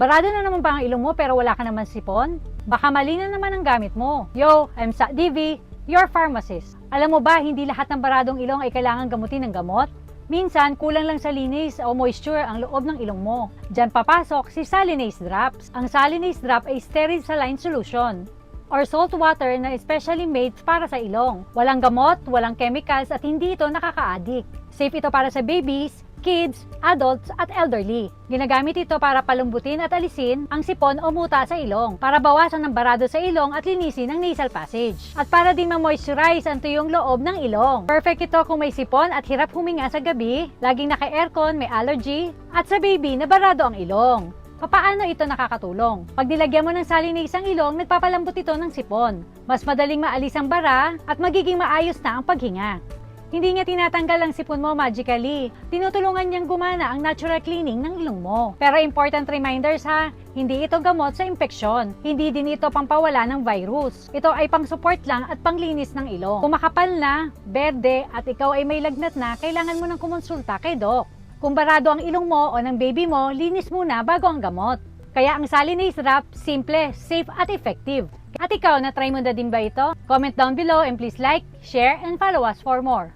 Barado na naman ba ang ilong mo pero wala ka naman sipon? Baka mali na naman ang gamit mo. Yo, I'm Sa Divi, your pharmacist. Alam mo ba, hindi lahat ng baradong ilong ay kailangan gamutin ng gamot? Minsan, kulang lang sa linis o moisture ang loob ng ilong mo. Diyan papasok si Salinase Drops. Ang Salinase Drop ay sterile saline solution or salt water na especially made para sa ilong. Walang gamot, walang chemicals at hindi ito nakaka-addict. Safe ito para sa babies, kids, adults at elderly. Ginagamit ito para palumbutin at alisin ang sipon o muta sa ilong, para bawasan ng barado sa ilong at linisin ang nasal passage. At para din ma-moisturize ang tuyong loob ng ilong. Perfect ito kung may sipon at hirap huminga sa gabi, laging naka-aircon, may allergy, at sa baby na barado ang ilong. Papaano ito nakakatulong? Pag nilagyan mo ng Salinase ang ilong, nagpapalambot ito ng sipon. Mas madaling maalis ang bara at magiging maayos na ang paghinga. Hindi niya tinatanggal ang sipon mo magically. Tinutulungan niyang gumana ang natural cleaning ng ilong mo. Pero important reminders ha, hindi ito gamot sa impeksyon. Hindi din ito pampawala ng virus. Ito ay pang-support lang at panglinis ng ilong. Kung makapal na, berde at ikaw ay may lagnat na, kailangan mo ng kumonsulta kay doc. Kung barado ang ilong mo o ng baby mo, linis muna bago ang gamot. Kaya ang Salinase Drop, simple, safe at effective. At ikaw, na-try mo na din ba ito? Comment down below and please like, share, and follow us for more.